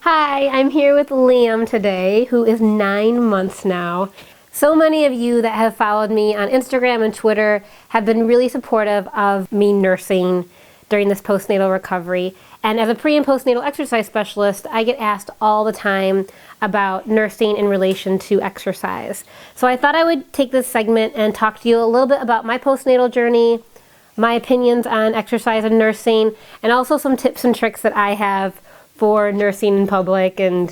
Hi, I'm here with Liam today, who is 9 months now. So many of you that have followed me on Instagram and Twitter have been really supportive of me nursing during this postnatal recovery. And as a pre- and postnatal exercise specialist, I get asked all the time about nursing in relation to exercise. So I thought I would take this segment and talk to you a little bit about my postnatal journey, my opinions on exercise and nursing, and also some tips and tricks that I have for nursing in public and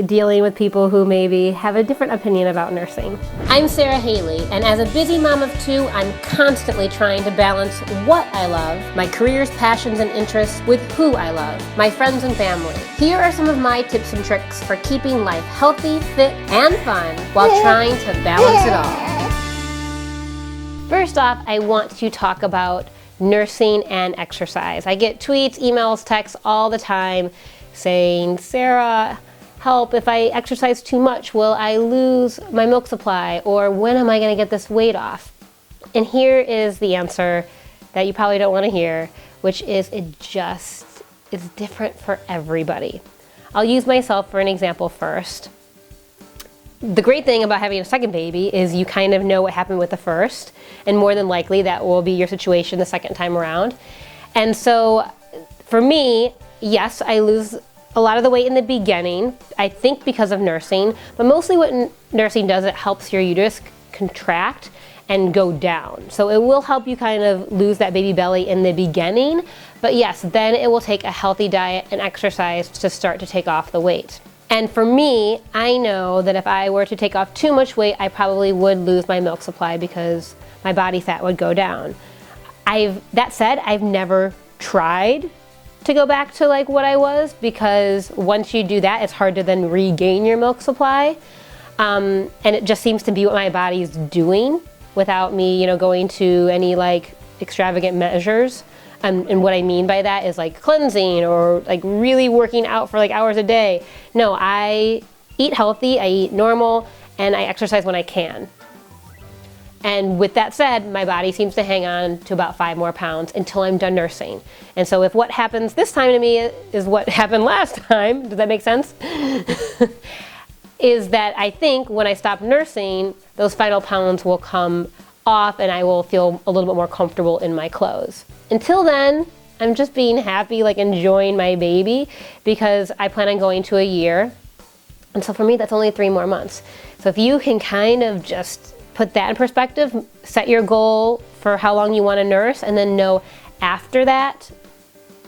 dealing with people who maybe have a different opinion about nursing. I'm Sara Haley, and as a busy mom of two, I'm constantly trying to balance what I love, my career's passions and interests, with who I love, my friends and family. Here are some of my tips and tricks for keeping life healthy, fit, and fun while trying to balance it all. First off, I want to talk about nursing and exercise. I get tweets, emails, texts all the time saying, Sara, help, if I exercise too much, will I lose my milk supply? Or when am I going to get this weight off? And here is the answer that you probably don't want to hear, which is it just is different for everybody. I'll use myself for an example first. The great thing about having a second baby is you kind of know what happened with the first, and more than likely that will be your situation the second time around. And so for me, yes, I lose a lot of the weight in the beginning, I think because of nursing, but mostly what nursing does, it helps your uterus contract and go down. So it will help you kind of lose that baby belly in the beginning, but yes, then it will take a healthy diet and exercise to start to take off the weight. And for me, I know that if I were to take off too much weight, I probably would lose my milk supply because my body fat would go down. That said, I've never tried to go back to like what I was, because once you do that, it's hard to then regain your milk supply. And it just seems to be what my body's doing without me, going to any like extravagant measures. And what I mean by that is like cleansing or like really working out for like hours a day. No, I eat healthy, I eat normal, and I exercise when I can. And with that said, my body seems to hang on to about 5 more pounds until I'm done nursing. And so if what happens this time to me is what happened last time, does that make sense? Is that I think when I stop nursing, those final pounds will come off and I will feel a little bit more comfortable in my clothes. Until then, I'm just being happy, like enjoying my baby, because I plan on going to a year. And so for me, that's only 3 more months. So if you can kind of just put that in perspective, set your goal for how long you want to nurse, and then know after that,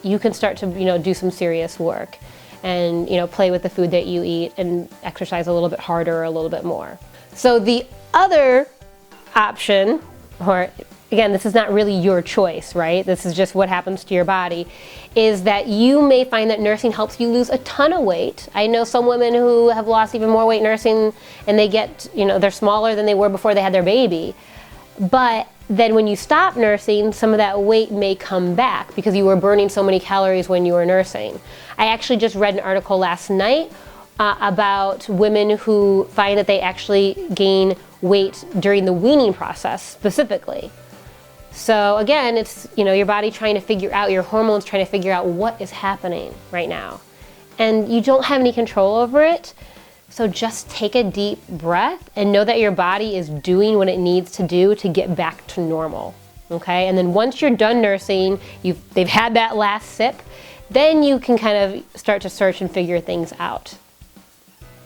you can start to, do some serious work and, play with the food that you eat and exercise a little bit harder or a little bit more. So the other option, or again, this is not really your choice, right? This is just what happens to your body, is that you may find that nursing helps you lose a ton of weight. I know some women who have lost even more weight nursing, and they get, they're smaller than they were before they had their baby. But then when you stop nursing, some of that weight may come back because you were burning so many calories when you were nursing. I actually just read an article last night about women who find that they actually gain weight during the weaning process specifically. So again, it's, your body trying to figure out, your hormones trying to figure out what is happening right now. And you don't have any control over it. So just take a deep breath and know that your body is doing what it needs to do to get back to normal. Okay? And then once you're done nursing, they've had that last sip, then you can kind of start to search and figure things out.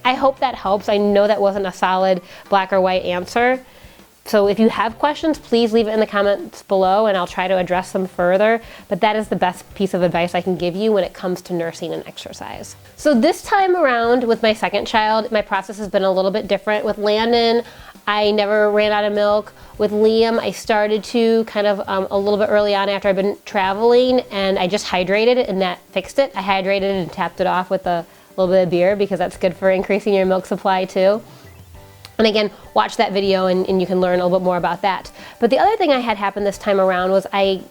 I hope that helps. I know that wasn't a solid black or white answer. So if you have questions, please leave it in the comments below and I'll try to address them further. But that is the best piece of advice I can give you when it comes to nursing and exercise. So this time around with my second child, my process has been a little bit different. With Landon, I never ran out of milk. With Liam, I started to kind of a little bit early on after I've been traveling, and I just hydrated it and that fixed it. I hydrated it and tapped it off with a little bit of beer because that's good for increasing your milk supply too. And again, watch that video and you can learn a little bit more about that. But the other thing I had happen this time around was I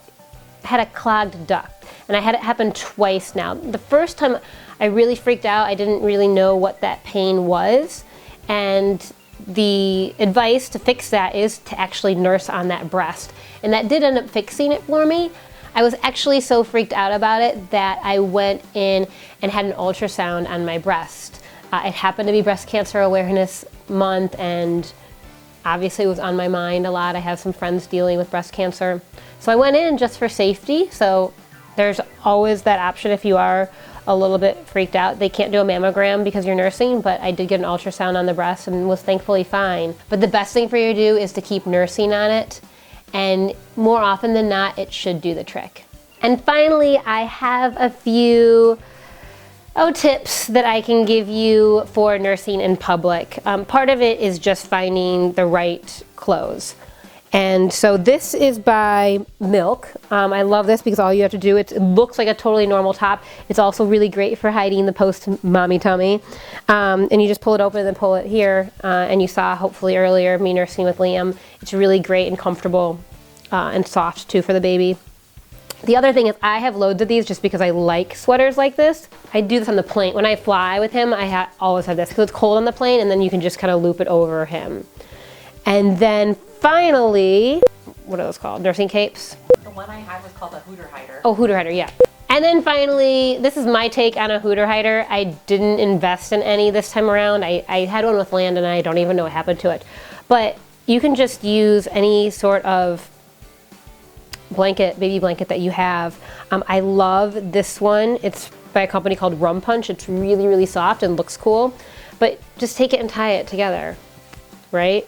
had a clogged duct, and I had it happen twice now. The first time I really freaked out. I didn't really know what that pain was, and the advice to fix that is to actually nurse on that breast. And that did end up fixing it for me. I was actually so freaked out about it that I went in and had an ultrasound on my breast. It happened to be Breast Cancer Awareness Month, and obviously it was on my mind a lot. I have some friends dealing with breast cancer. So I went in just for safety. So there's always that option if you are a little bit freaked out. They can't do a mammogram because you're nursing, but I did get an ultrasound on the breast and was thankfully fine. But the best thing for you to do is to keep nursing on it, and more often than not, it should do the trick. And finally, I have a few tips that I can give you for nursing in public. Part of it is just finding the right clothes. And so this is by Milk. I love this because all you have to do, it looks like a totally normal top. It's also really great for hiding the post-mommy tummy. And you just pull it open and then pull it here. And you saw, hopefully earlier, me nursing with Liam. It's really great and comfortable and soft too for the baby. The other thing is I have loads of these just because I like sweaters like this. I do this on the plane. When I fly with him, I always have this because it's cold on the plane, and then you can just kind of loop it over him. And then finally, what are those called? Nursing capes? The one I had was called a Hooter Hider. Oh, Hooter Hider, yeah. And then finally, this is my take on a Hooter Hider. I didn't invest in any this time around. I had one with Landon and I don't even know what happened to it. But you can just use any sort of blanket, baby blanket that you have. I love this one. It's by a company called Rum Punch. It's really, really soft and looks cool. But just take it and tie it together, right?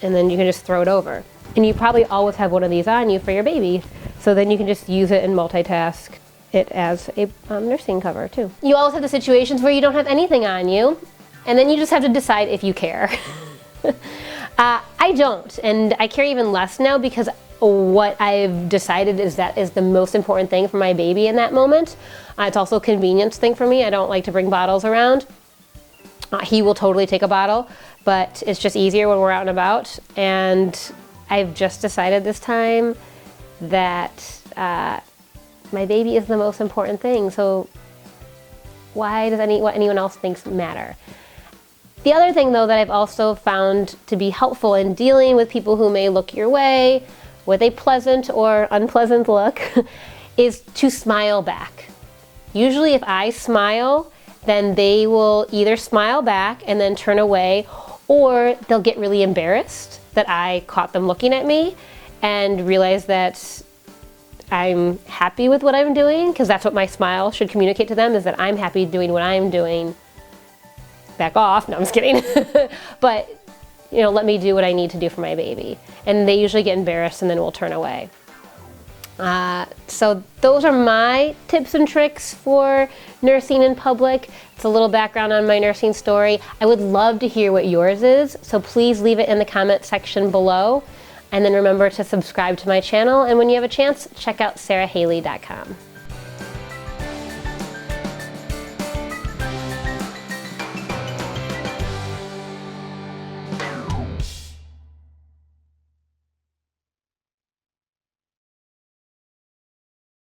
And then you can just throw it over. And you probably always have one of these on you for your baby. So then you can just use it and multitask it as a nursing cover too. You always have the situations where you don't have anything on you, and then you just have to decide if you care. I don't, and I care even less now because what I've decided is that is the most important thing for my baby in that moment. It's also a convenience thing for me. I don't like to bring bottles around. He will totally take a bottle, but it's just easier when we're out and about. And I've just decided this time that my baby is the most important thing. So why does what anyone else thinks matter? The other thing though that I've also found to be helpful in dealing with people who may look your way with a pleasant or unpleasant look is to smile back. Usually if I smile, then they will either smile back and then turn away, or they'll get really embarrassed that I caught them looking at me and realize that I'm happy with what I'm doing, because that's what my smile should communicate to them, is that I'm happy doing what I'm doing. Back off, no, I'm just kidding. But, you know, let me do what I need to do for my baby. And they usually get embarrassed and then will turn away. So those are my tips and tricks for nursing in public. It's a little background on my nursing story. I would love to hear what yours is, so please leave it in the comment section below. And then remember to subscribe to my channel, and when you have a chance, check out sarahaley.com.